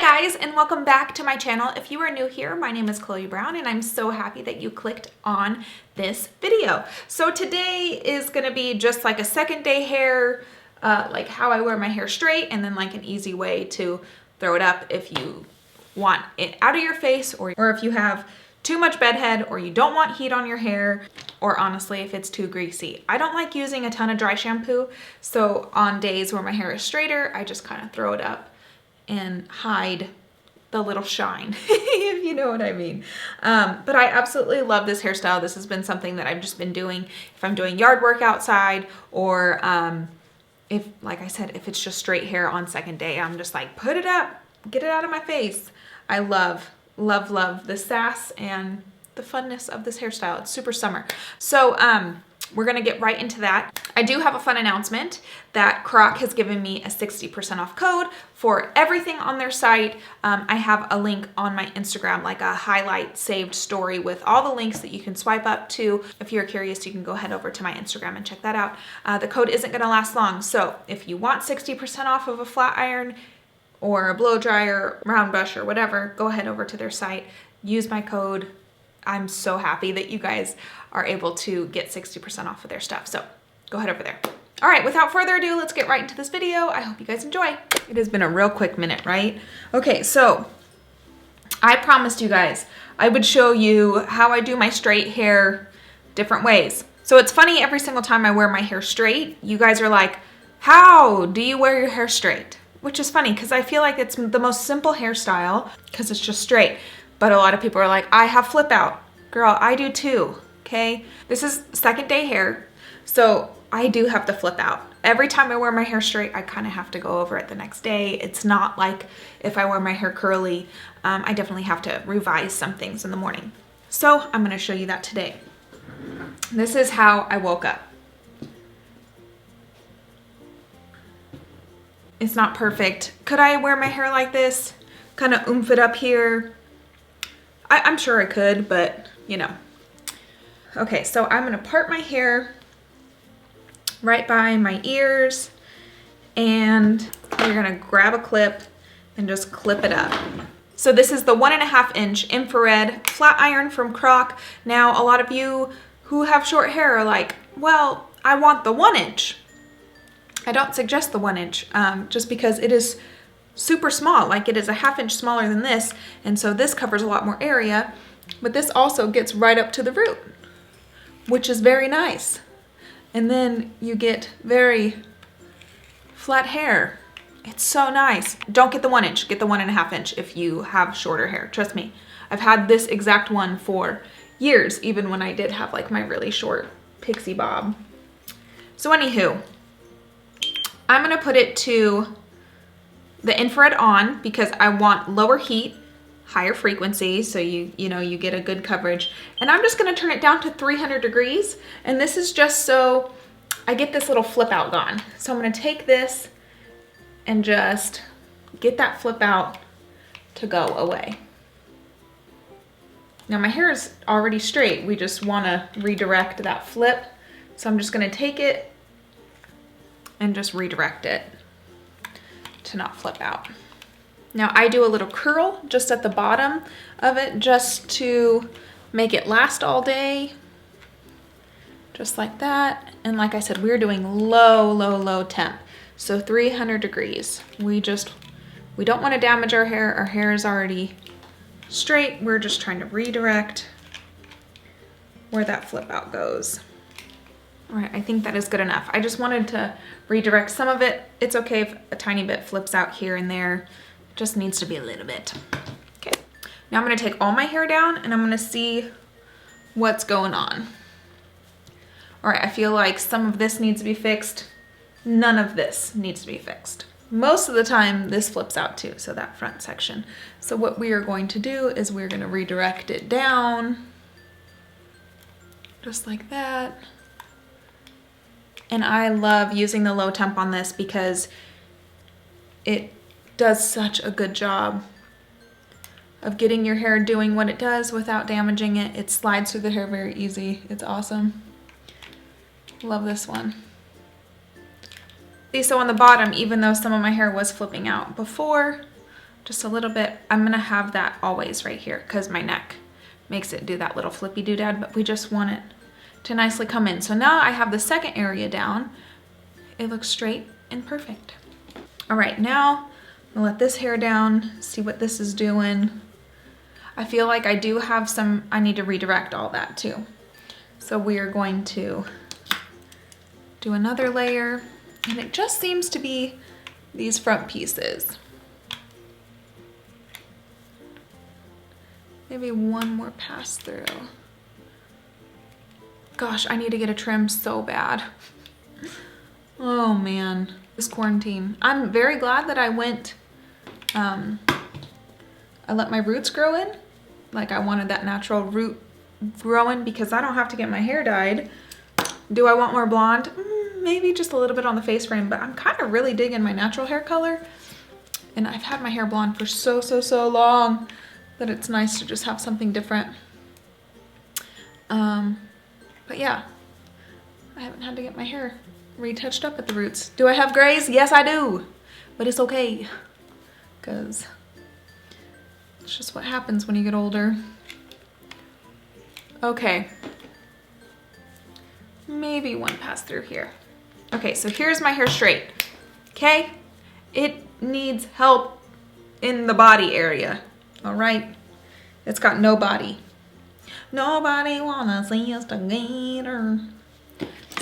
Hi guys, and welcome back to my channel. If you are new here, my name is Chloe Brown and I'm so happy that you clicked on this video. So today is gonna be just like a second day hair, like how I wear my hair straight, and then like an easy way to throw it up if you want it out of your face, or if you have too much bedhead, or you don't want heat on your hair, or honestly if it's too greasy. I don't like using a ton of dry shampoo, so on days where my hair is straighter, I just kind of throw it up and hide the little shine, if you know what I mean. But I absolutely love this hairstyle. This has been something that I've just been doing if I'm doing yard work outside, or if, like I said, if it's just straight hair on second day, I'm just like, put it up, get it out of my face. I love, love, love the sass and the funness of this hairstyle. It's super summer. So we're gonna get right into that. I do have a fun announcement that Croc has given me a 60% off code for everything on their site. I have a link on my Instagram, like a highlight saved story with all the links that you can swipe up to. If you're curious, you can go head over to my Instagram and check that out. The code isn't gonna last long, so if you want 60% off of a flat iron or a blow dryer, round brush, or whatever, go ahead over to their site, use my code. I'm so happy that you guys are able to get 60% off of their stuff. So go head over there. All right, without further ado, let's get right into this video. I hope you guys enjoy. It has been a real quick minute, right? Okay, so I promised you guys I would show you how I do my straight hair different ways. So it's funny, every single time I wear my hair straight, you guys are like, how do you wear your hair straight? Which is funny because I feel like it's the most simple hairstyle because it's just straight. But a lot of people are like, I have flip out. Girl, I do too, okay? This is second day hair, so I do have to flip out. Every time I wear my hair straight, I kind of have to go over it the next day. It's not like if I wear my hair curly, I definitely have to revise some things in the morning. So I'm gonna show you that today. This is how I woke up. It's not perfect. Could I wear my hair like this? Kind of oomph it up here? I'm sure I could, but you know. Okay, so I'm gonna part my hair right by my ears, and you're gonna grab a clip and just clip it up. So this is the 1.5 inch infrared flat iron from Croc. Now, a lot of you who have short hair are like, well, I want the 1 inch. I don't suggest the 1 inch, just because it is super small. Like, it is a 1/2 inch smaller than this, and so this covers a lot more area, but this also gets right up to the root, which is very nice. And then you get very flat hair. It's so nice. Don't get the 1 inch, get the 1.5 inch if you have shorter hair. Trust me, I've had this exact one for years, even when I did have like my really short pixie bob. So anywho, I'm gonna put it to the infrared on because I want lower heat, higher frequency, so you know you get a good coverage. And I'm just gonna turn it down to 300 degrees, and this is just so I get this little flip out gone. So I'm gonna take this and just get that flip out to go away. Now my hair is already straight, we just wanna redirect that flip. So I'm just gonna take it and just redirect it to not flip out. Now I do a little curl just at the bottom of it just to make it last all day. Just like that. And like I said, we're doing low, low, low temp. So 300 degrees. We don't want to damage our hair. Our hair is already straight. We're just trying to redirect where that flip out goes. All right, I think that is good enough. I just wanted to redirect some of it. It's okay if a tiny bit flips out here and there. It just needs to be a little bit. Okay, now I'm gonna take all my hair down and I'm gonna see what's going on. All right, I feel like some of this needs to be fixed. None of this needs to be fixed. Most of the time this flips out too, so that front section. So what we are going to do is we're gonna redirect it down, just like that. And I love using the low temp on this because it does such a good job of getting your hair doing what it does without damaging it. It slides through the hair very easy. It's awesome. Love this one. See, so on the bottom, even though some of my hair was flipping out before, just a little bit. I'm gonna have that always right here because my neck makes it do that little flippy doodad, but we just want it to nicely come in. So now I have the second area down. It looks straight and perfect. All right, now I'll let this hair down, see what this is doing. I feel like I do have some, I need to redirect all that too. So we are going to do another layer, and it just seems to be these front pieces. Maybe one more pass through. Gosh, I need to get a trim so bad. Oh man, this quarantine. I'm very glad that I went, I let my roots grow in. Like I wanted that natural root growing because I don't have to get my hair dyed. Do I want more blonde? Maybe just a little bit on the face frame, but I'm kind of really digging my natural hair color. And I've had my hair blonde for so long that it's nice to just have something different. But yeah, I haven't had to get my hair retouched up at the roots. Do I have grays? Yes, I do, but it's okay because it's just what happens when you get older. Okay, maybe one pass through here. Okay, so here's my hair straight. Okay, it needs help in the body area. All right, it's got no body. Nobody wanna see us together.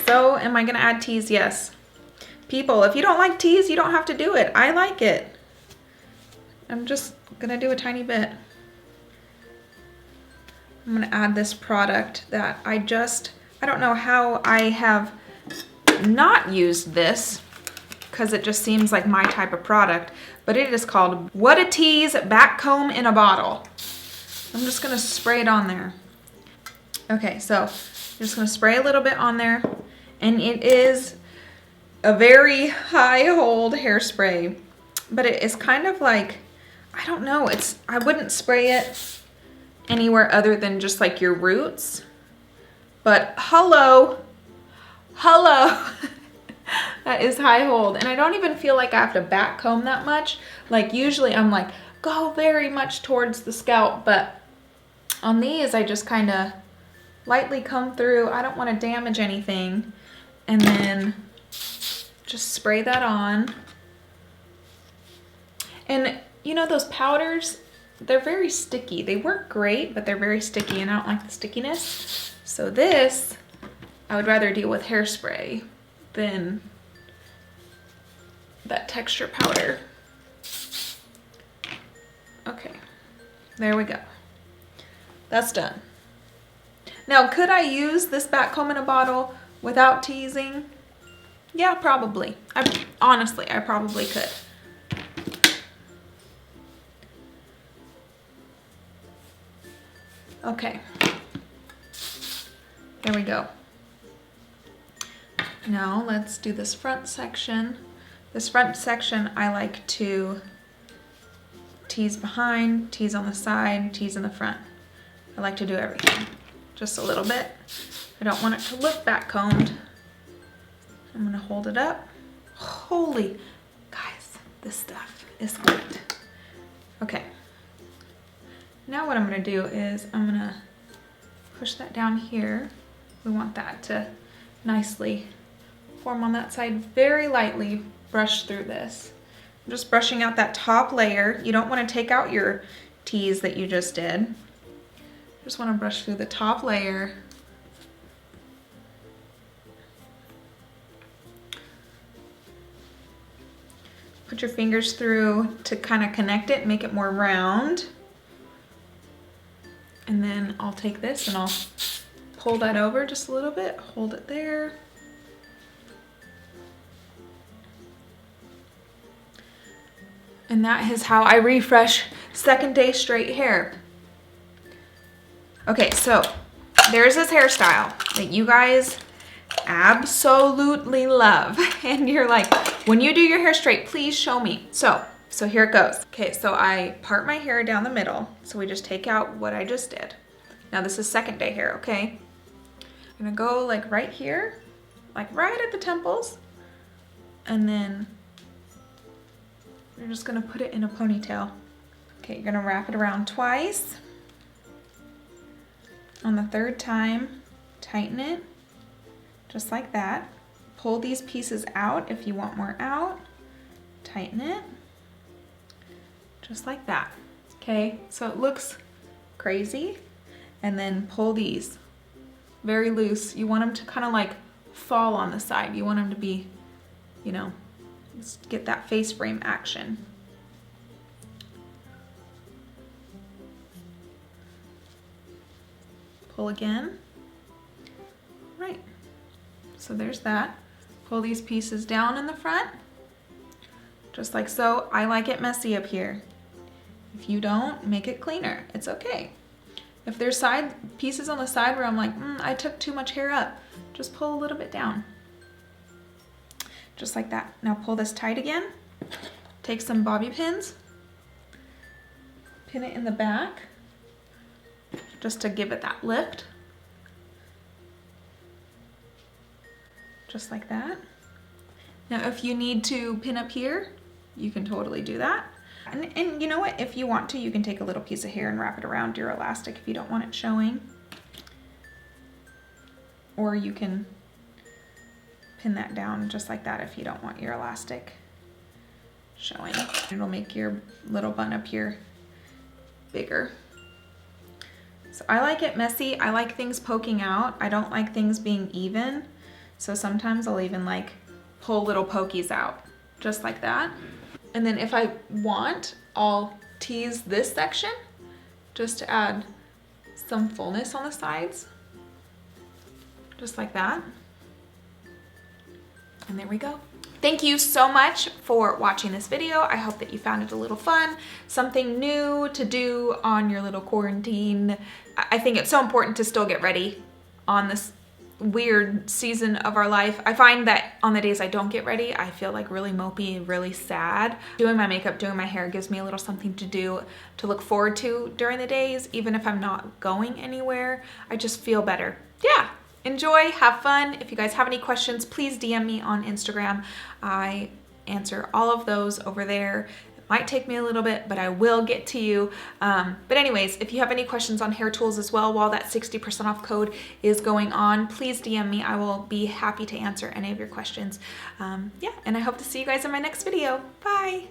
So am I gonna add teas? Yes. People, if you don't like teas, you don't have to do it. I like it. I'm just gonna do a tiny bit. I'm gonna add this product that I don't know how I have not used this because it just seems like my type of product, but it is called What a Tease Back Comb in a Bottle. I'm just gonna spray it on there. Okay, so I'm just gonna spray a little bit on there, and it is a very high hold hairspray, but it is kind of like, I don't know, I wouldn't spray it anywhere other than just like your roots, but hello, that is high hold. And I don't even feel like I have to back comb that much. Like usually I'm like, go very much towards the scalp, but on these I just kind of lightly comb through. I don't want to damage anything. And then just spray that on. And you know those powders, they're very sticky. They work great, but they're very sticky and I don't like the stickiness. So this, I would rather deal with hairspray than that texture powder. Okay, there we go. That's done. Now, could I use this back comb in a bottle without teasing? Yeah, probably. Honestly, I probably could. Okay. There we go. Now let's do this front section. This front section I like to tease behind, tease on the side, tease in the front. I like to do everything. Just a little bit. I don't want it to look back combed. I'm gonna hold it up. Holy, guys, this stuff is good. Okay. Now what I'm gonna do is I'm gonna push that down here. We want that to nicely form on that side. Very lightly brush through this. I'm just brushing out that top layer. You don't want to take out your tease that you just did. Just want to brush through the top layer. Put your fingers through to kind of connect it, make it more round. And then I'll take this and I'll pull that over just a little bit, hold it there. And that is how I refresh second day straight hair. Okay, so there's this hairstyle that you guys absolutely love. And you're like, when you do your hair straight, please show me. So here it goes. Okay, so I part my hair down the middle. So we just take out what I just did. Now this is second day hair, okay? I'm gonna go like right here, like right at the temples. And then we're just gonna put it in a ponytail. Okay, you're gonna wrap it around twice. On the third time, tighten it, just like that. Pull these pieces out if you want more out. Tighten it, just like that. Okay, so it looks crazy. And then pull these very loose. You want them to kind of like fall on the side. You want them to be, you know, just get that face frame action. Pull again. Right, so there's that. Pull these pieces down in the front, just like so. I like it messy up here. If you don't, make it cleaner. It's okay. If there's side pieces on the side where I'm like, I took too much hair up, just pull a little bit down. Just like that. Now pull this tight again. Take some bobby pins, pin it in the back, just to give it that lift. Just like that. Now if you need to pin up here, you can totally do that. And you know what, if you want to, you can take a little piece of hair and wrap it around your elastic if you don't want it showing. Or you can pin that down just like that if you don't want your elastic showing. It'll make your little bun up here bigger. So I like it messy. I like things poking out. I don't like things being even. So sometimes I'll even like pull little pokies out, just like that. And then if I want, I'll tease this section just to add some fullness on the sides, just like that. And there we go. Thank you so much for watching this video. I hope that you found it a little fun, something new to do on your little quarantine. I think it's so important to still get ready on this weird season of our life. I find that on the days I don't get ready, I feel like really mopey and really sad. Doing my makeup, doing my hair gives me a little something to do, to look forward to during the days, even if I'm not going anywhere. I just feel better. Yeah, enjoy, have fun. If you guys have any questions, please DM me on Instagram. I answer all of those over there. Might take me a little bit, but I will get to you. But anyways, if you have any questions on hair tools as well, while that 60% off code is going on, please DM me. I will be happy to answer any of your questions. Yeah, and I hope to see you guys in my next video. Bye.